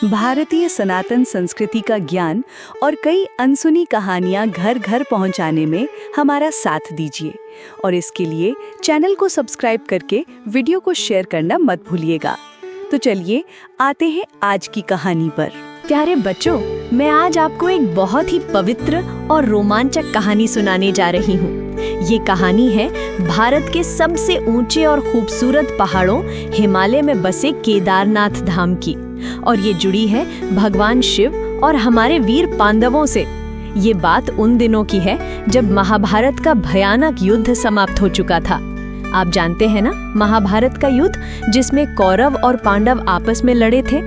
भारतीय सनातन संस्कृति का ज्ञान और कई अनसुनी कहानियां घर घर पहुंचाने में हमारा साथ दीजिए और इसके लिए चैनल को सब्सक्राइब करके वीडियो को शेयर करना मत भूलिएगा। तो चलिए आते हैं आज की कहानी पर। प्यारे बच्चों, मैं आज आपको एक बहुत ही पवित्र और रोमांचक कहानी सुनाने जा रही हूँ। ये कहानी है भारत के सबसे ऊंचे और खूबसूरत पहाड़ों हिमालय में बसे केदारनाथ धाम की, और ये जुड़ी है भगवान शिव और हमारे वीर पांडवों से। ये बात उन दिनों की है जब महाभारत का भयानक युद्ध समाप्त हो चुका था। आप जानते हैं ना, महाभारत का युद्ध जिसमें कौरव और पांडव आपस में लड़े थे।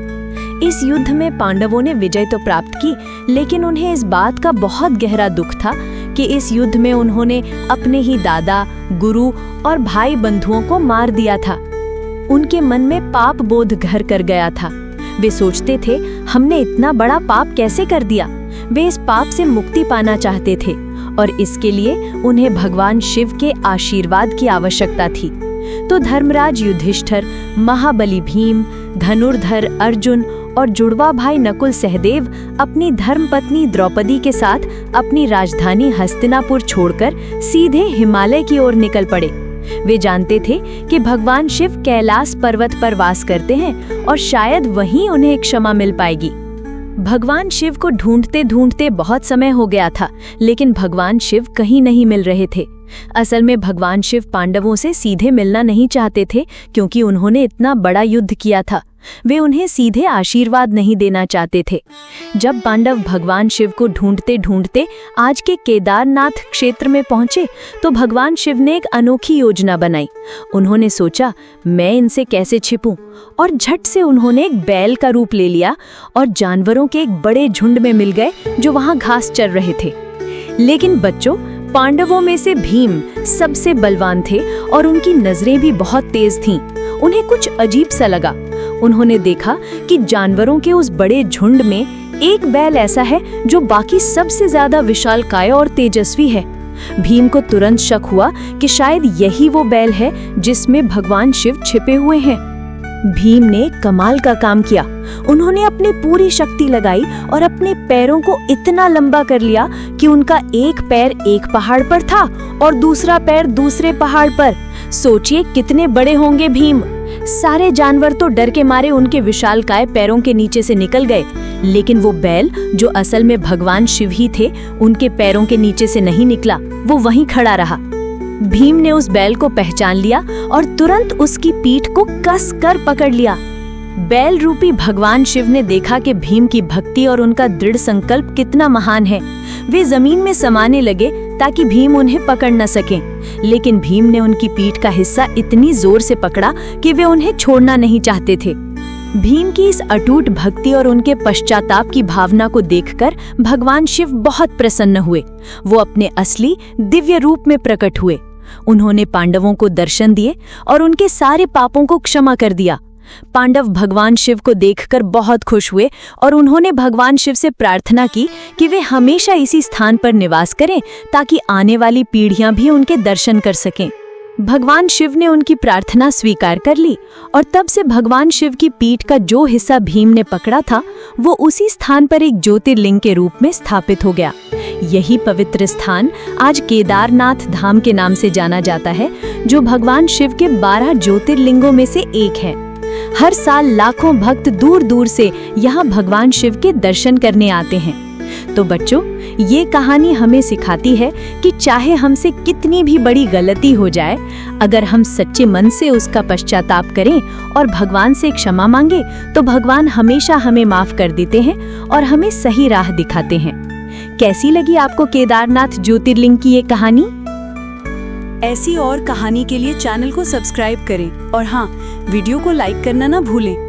इस युद्ध में पांडवों ने विजय तो प्राप्त की, लेकिन उन्हें इस बात का बहुत गहरा दुख था कि इस युद्ध में उन्होंने अपने ही दादा, गुरु और भाई बंधुओं को मार दिया था। उनके मन में पाप बोध घर कर गया था। वे सोचते थे, हमने इतना बड़ा पाप कैसे कर दिया। वे इस पाप से मुक्ति पाना चाहते थे और इसके लिए उन्हें भगवान शिव के आशीर्वाद की आवश्यकता थी। तो धर्मराज युधिष्ठिर, महाबली भीम, धनुर्धर अर्जुन और जुड़वा भाई नकुल सहदेव अपनी धर्मपत्नी द्रौपदी के साथ अपनी राजधानी हस्तिनापुर छोड़कर सीधे हिमालय की ओर निकल पड़े। वे जानते थे कि भगवान शिव कैलाश पर्वत पर वास करते हैं और शायद वहीं उन्हें क्षमा मिल पाएगी। भगवान शिव को ढूंढते ढूंढते बहुत समय हो गया था, लेकिन भगवान शिव कहीं नहीं मिल रहे थे। असल में भगवान शिव पांडवों से सीधे मिलना नहीं चाहते थे, क्योंकि उन्होंने इतना बड़ा युद्ध किया था। वे उन्हें सीधे आशीर्वाद नहीं देना चाहते थे। जब पांडव भगवान शिव को ढूंढते ढूंढते आज के केदारनाथ क्षेत्र में पहुंचे, तो भगवान शिव ने एक अनोखी योजना बनाई। उन्होंने सोचा, मैं इनसे कैसे छिपूं, और झट से उन्होंने एक बैल का रूप ले लिया और जानवरों के एक बड़े झुंड में मिल गए जो वहां घास चर रहे थे। लेकिन बच्चों, पांडवों में से भीम सबसे बलवान थे और उनकी नजरें भी बहुत तेज थीं। उन्हें कुछ अजीब सा लगा। उन्होंने देखा कि जानवरों के उस बड़े झुंड में एक बैल ऐसा है जो बाकी सबसे ज्यादा विशालकाय और तेजस्वी है। भीम को तुरंत शक हुआ कि शायद यही वो बैल है जिसमें भगवान शिव छिपे हुए हैं। भीम ने कमाल का काम किया। उन्होंने अपनी पूरी शक्ति लगाई और अपने पैरों को इतना लंबा कर लिया कि उनका एक पैर एक पहाड़ पर था और दूसरा पैर दूसरे पहाड़ पर। सोचिए कितने बड़े होंगे भीम। सारे जानवर तो डर के मारे उनके विशालकाय पैरों के नीचे से निकल गए, लेकिन वो बैल, जो असल में भगवान शिव ही थे, उनके पैरों के नीचे से नहीं निकला। वो वहीं खड़ा रहा। भीम ने उस बैल को पहचान लिया और तुरंत उसकी पीठ को कस कर पकड़ लिया। बैल रूपी भगवान शिव ने देखा कि भीम की भक्ति और उनका दृढ़ संकल्प कितना महान है। वे जमीन में समाने लगे ताकि भीम उन्हें पकड़ न सकें, लेकिन भीम ने उनकी पीठ का हिस्सा इतनी जोर से पकड़ा कि वे उन्हें छोड़ना नहीं चाहते थे। भीम की इस अटूट भक्ति और उनके पश्चाताप की भावना को देखकर भगवान शिव बहुत प्रसन्न हुए। वो अपने असली दिव्य रूप में प्रकट हुए। उन्होंने पांडवों को दर्शन दिए और उनके सारे पापों को क्षमा कर दिया। पांडव भगवान शिव को देखकर बहुत खुश हुए और उन्होंने भगवान शिव से प्रार्थना की कि वे हमेशा इसी स्थान पर निवास करें ताकि आने वाली पीढ़ियां भी उनके दर्शन कर सकें। भगवान शिव ने उनकी प्रार्थना स्वीकार कर ली और तब से भगवान शिव की पीठ का जो हिस्सा भीम ने पकड़ा था, वो उसी स्थान पर एक ज्योतिर्लिंग के रूप में स्थापित हो गया। यही पवित्र स्थान आज केदारनाथ धाम के नाम से जाना जाता है, जो भगवान शिव के 12 ज्योतिर्लिंगों में से एक है। हर साल लाखों भक्त दूर दूर से यहाँ भगवान शिव के दर्शन करने आते हैं। तो बच्चों, ये कहानी हमें सिखाती है कि चाहे हमसे कितनी भी बड़ी गलती हो जाए, अगर हम सच्चे मन से उसका पश्चाताप करें और भगवान से क्षमा मांगे, तो भगवान हमेशा हमें माफ कर देते हैं और हमें सही राह दिखाते हैं। कैसी लगी आपको केदारनाथ ज्योतिर्लिंग की ये कहानी? ऐसी और कहानी के लिए चैनल को सब्सक्राइब करें और हाँ, वीडियो को लाइक करना ना भूलें।